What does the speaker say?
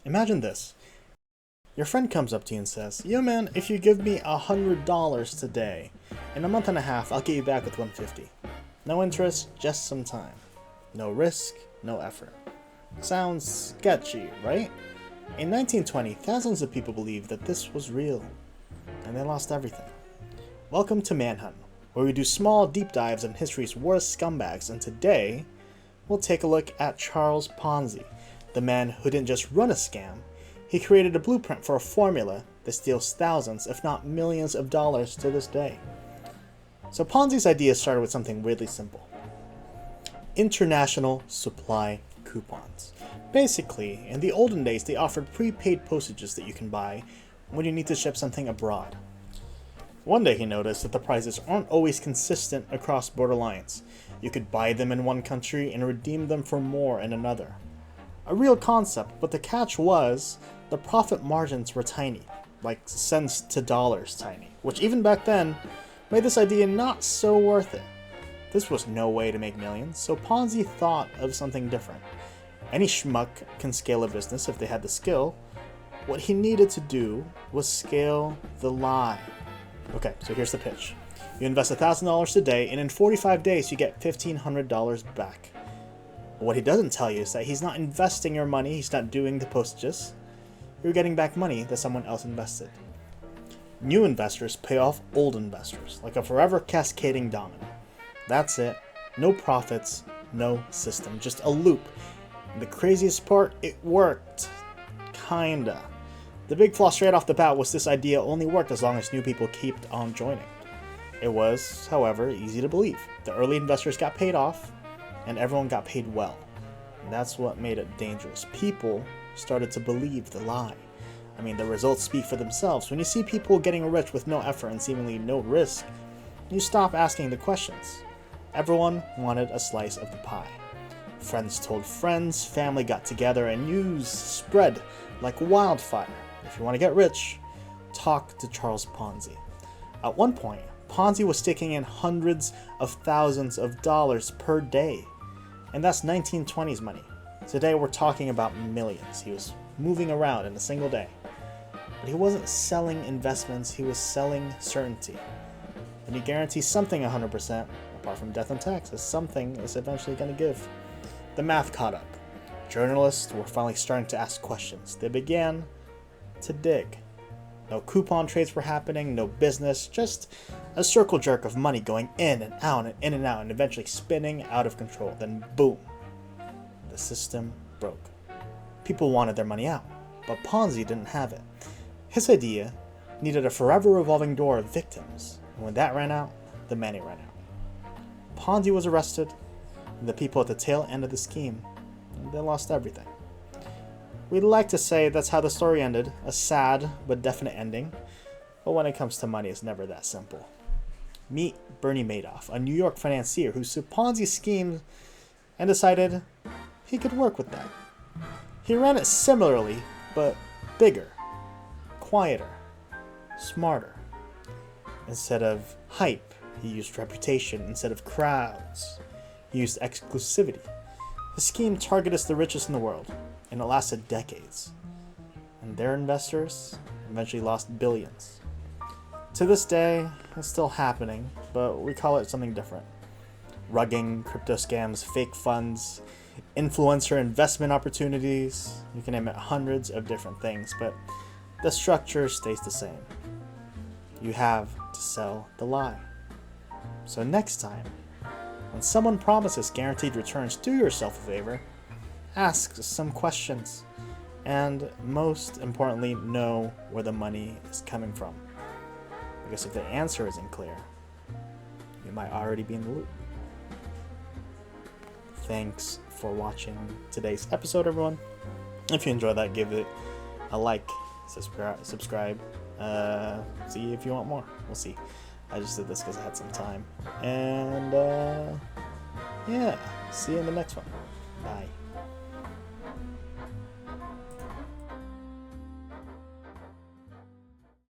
Imagine this. Your friend comes up to you and says, "Yo man, if you give me $100 today, in a month and a half, I'll get you back with 150. No interest, just some time. No risk, no effort." Sounds sketchy, right? In 1920, thousands of people believed that this was real, and they lost everything. Welcome to Manhunt, where we do small deep dives on history's worst scumbags, and today, we'll take a look at Charles Ponzi, the man who didn't just run a scam, he created a blueprint for a formula that steals thousands, if not millions of dollars to this day. So Ponzi's idea started with something weirdly simple. International supply coupons. Basically, in the olden days, they offered prepaid postages that you can buy when you need to ship something abroad. One day he noticed that the prices aren't always consistent across border lines. You could buy them in one country and redeem them for more in another. A real concept, but the catch was the profit margins were tiny, like cents to dollars tiny, which even back then made this idea not so worth it. This was no way to make millions, so Ponzi thought of something different. Any schmuck can scale a business if they had the skill. What he needed to do was scale the lie. Okay, so here's the pitch. You invest $1,000 today, and in 45 days you get $1,500 back. What he doesn't tell you is that he's not investing your money, he's not doing the postages. You're getting back money that someone else invested. New investors pay off old investors, like a forever cascading domino. That's it. No profits, no system, just a loop. And the craziest part, it worked. Kinda. The big flaw straight off the bat was this idea only worked as long as new people kept on joining. It was, however, easy to believe. The early investors got paid off, and everyone got paid well. And that's what made it dangerous. People started to believe the lie. I mean, the results speak for themselves. When you see people getting rich with no effort and seemingly no risk, you stop asking the questions. Everyone wanted a slice of the pie. Friends told friends, family got together, and news spread like wildfire. If you want to get rich, talk to Charles Ponzi. At one point, Ponzi was taking in hundreds of thousands of dollars per day. And that's 1920s money. Today we're talking about millions. He was moving around in a single day. But he wasn't selling investments, he was selling certainty. When you guarantee something 100%, apart from death and taxes, something is eventually going to give. The math caught up. Journalists were finally starting to ask questions. They began to dig. No coupon trades were happening, no business, just a circle jerk of money going in and out and in and out and eventually spinning out of control. Then boom, the system broke. People wanted their money out, but Ponzi didn't have it. His idea needed a forever revolving door of victims, and when that ran out, the money ran out. Ponzi was arrested, and the people at the tail end of the scheme, they lost everything. We'd like to say that's how the story ended, a sad but definite ending, but when it comes to money, it's never that simple. Meet Bernie Madoff, a New York financier who saw Ponzi's scheme and decided he could work with that. He ran it similarly, but bigger, quieter, smarter. Instead of hype, he used reputation. Instead of crowds, he used exclusivity. The scheme targeted the richest in the world, and it lasted decades. And their investors eventually lost billions. To this day, it's still happening, but we call it something different. Rugging, crypto scams, fake funds, influencer investment opportunities. You can name it hundreds of different things, but the structure stays the same. You have to sell the lie. So next time, when someone promises guaranteed returns, do yourself a favor. Ask some questions. And most importantly, know where the money is coming from. Because if the answer isn't clear, you might already be in the loop. Thanks for watching today's episode, everyone. If you enjoyed that, give it a like, subscribe, see if you want more. We'll see. I just did this because I had some time. And yeah, see you in the next one. Bye.